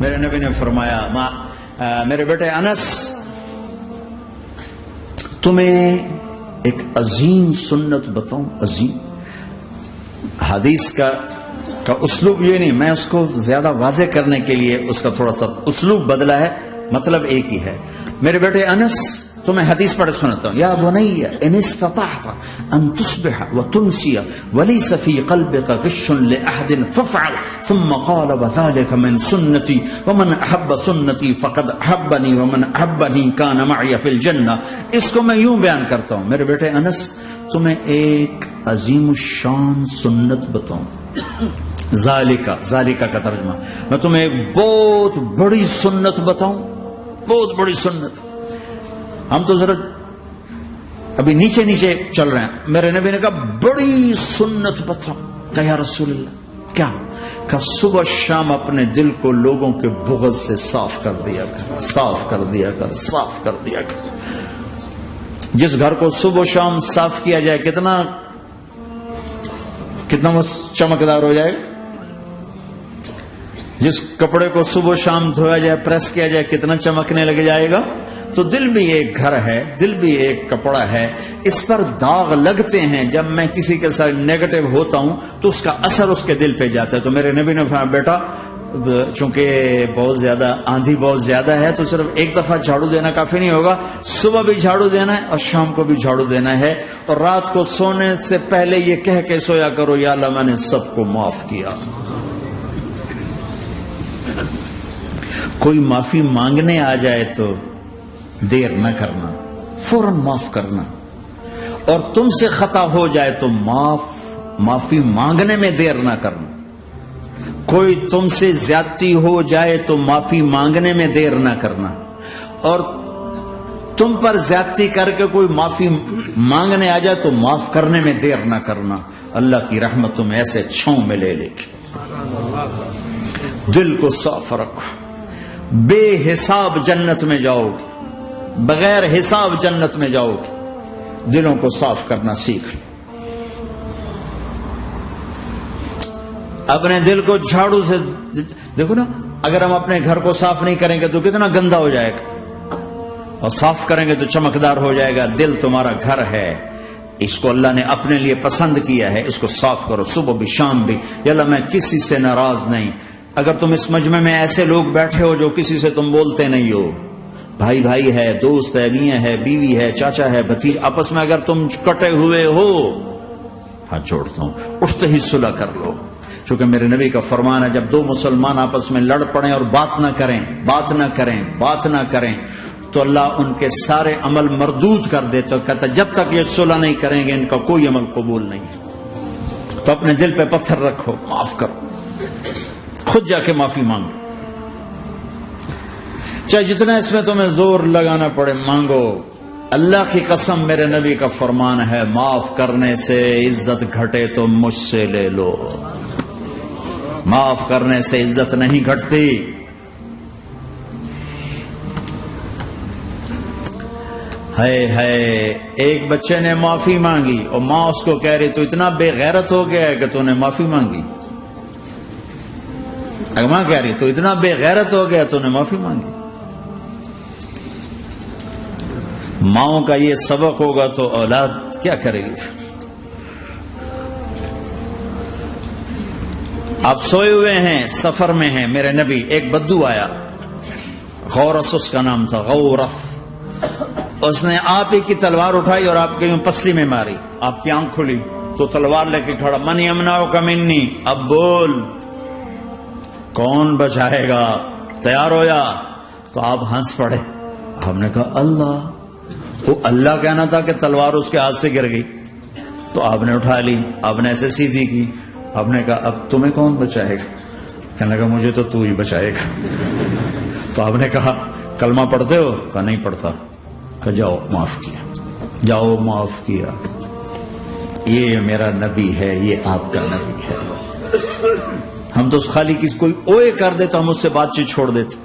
میرے نبی نے فرمایا میرے بیٹے انس، تمہیں ایک عظیم سنت بتاؤں، عظیم۔ حدیث کا اسلوب یہ نہیں، میں اس کو زیادہ واضح کرنے کے لیے اس کا تھوڑا سا اسلوب بدلا ہے، مطلب ایک ہی ہے۔ میرے بیٹے انس، تمہیں حدیث پڑھ سناتا ہوں۔ یا بنی ان استطعت ان تصبح وتمسي وليس في قلبك غش لاحد فافعل، ثم قال وذلك من سنتي ومن احب سنتي فقد احبني ومن احبني كان معي في الجنة۔ اس کو میں یوں بیان کرتا ہوں، میرے بیٹے انس، تمہیں ایک عظیم الشان سنت بتاؤں۔ ذالکہ کا ترجمہ، میں تمہیں ایک بہت بڑی سنت بتاؤں، بہت بڑی سنت۔ ہم تو ذرا ابھی نیچے نیچے چل رہے ہیں۔ میرے نبی نے کہا بڑی سنت بتاؤ۔ کہا یا رسول اللہ کیا؟ کہا صبح شام اپنے دل کو لوگوں کے بغض سے صاف کر دیا کر، صاف کر دیا کر، صاف کر دیا کر۔ جس گھر کو صبح شام صاف کیا جائے کتنا وہ چمکدار ہو جائے گا۔ جس کپڑے کو صبح شام دھویا جائے، پریس کیا جائے، کتنا چمکنے لگ جائے گا۔ تو دل بھی ایک گھر ہے، دل بھی ایک کپڑا ہے، اس پر داغ لگتے ہیں۔ جب میں کسی کے ساتھ نیگیٹو ہوتا ہوں تو اس کا اثر اس کے دل پہ جاتا ہے۔ تو میرے نبی نے فرمایا بیٹا، چونکہ بہت زیادہ آندھی بہت زیادہ ہے تو صرف ایک دفعہ جھاڑو دینا کافی نہیں ہوگا، صبح بھی جھاڑو دینا ہے اور شام کو بھی جھاڑو دینا ہے، اور رات کو سونے سے پہلے یہ کہہ کے سویا کرو یا اللہ میں نے سب کو معاف کیا۔ کوئی معافی مانگنے آ جائے تو دیر نہ کرنا، فوراً معاف کرنا، اور تم سے خطا ہو جائے تو معافی مانگنے میں دیر نہ کرنا۔ کوئی تم سے زیادتی ہو جائے تو معافی مانگنے میں دیر نہ کرنا، اور تم پر زیادتی کر کے کوئی معافی مانگنے آ جائے تو معاف کرنے میں دیر نہ کرنا۔ اللہ کی رحمت تم ایسے چھاؤں میں لے لے گی۔ دل کو صاف رکھو، بے حساب جنت میں جاؤ گے، بغیر حساب جنت میں جاؤ گے۔ دلوں کو صاف کرنا سیکھ لو۔ اپنے دل کو جھاڑو سے دیکھو نا، اگر ہم اپنے گھر کو صاف نہیں کریں گے تو کتنا گندا ہو جائے گا، اور صاف کریں گے تو چمکدار ہو جائے گا۔ دل تمہارا گھر ہے، اس کو اللہ نے اپنے لیے پسند کیا ہے، اس کو صاف کرو صبح بھی شام بھی۔ یا اللہ میں کسی سے ناراض نہیں۔ اگر تم اس مجمع میں ایسے لوگ بیٹھے ہو جو کسی سے تم بولتے نہیں ہو، بھائی بھائی ہے، دوست ہے، میاں ہے، بیوی ہے، چاچا ہے، بھتیج، آپس میں اگر تم کٹے ہوئے ہو، ہاتھ جوڑتا ہوں اٹھتے ہی صلح کر لو۔ چونکہ میرے نبی کا فرمان ہے جب دو مسلمان آپس میں لڑ پڑیں اور بات نہ کریں تو اللہ ان کے سارے عمل مردود کر دے۔ تو کہتا جب تک یہ صلح نہیں کریں گے ان کا کوئی عمل قبول نہیں۔ تو اپنے دل پہ پتھر رکھو، معاف کرو، خود جا کے معافی مانگو، چاہے جتنا اس میں تمہیں زور لگانا پڑے مانگو۔ اللہ کی قسم میرے نبی کا فرمان ہے معاف کرنے سے عزت گھٹے تو مجھ سے لے لو، معاف کرنے سے عزت نہیں گھٹتی۔ ہے ایک بچے نے معافی مانگی اور ماں اس کو کہہ رہی تو اتنا بے غیرت ہو گیا ہے کہ تو نے معافی مانگی۔ اگر ماں کہہ رہی تو اتنا بے غیرت ہو گیا تو نے معافی مانگی۔ ماؤں کا یہ سبق ہوگا تو اولاد کیا کرے گی؟ آپ سوئے ہوئے ہیں، سفر میں ہیں، میرے نبی، ایک بدو آیا، غورس اس کا نام تھا، غورف۔ اس نے آپ ہی کی تلوار اٹھائی اور آپ کے یوں پسلی میں ماری، آپ کی آنکھ کھلی تو تلوار لے کے کھڑا، من یمنعک منی، اب بول کون بچائے گا، تیار ہو جا۔ تو آپ ہنس پڑے۔ ہم نے کہا اللہ، وہ اللہ کہنا تھا کہ تلوار اس کے ہاتھ سے گر گئی، تو آپ نے اٹھا لی، آپ نے ایسے سیدھی کی۔ آپ نے کہا اب تمہیں کون بچائے گا؟ کہنے لگا مجھے تو ہی بچائے گا۔ تو آپ نے کہا کلمہ پڑھتے ہو؟ کہا نہیں پڑھتا۔ کہا جاؤ معاف کیا، جاؤ معاف کیا۔ یہ میرا نبی ہے، یہ آپ کا نبی ہے۔ ہم تو خالی کوئی اوئے کر دے تو ہم اس سے بات چیت چھوڑ دیتے۔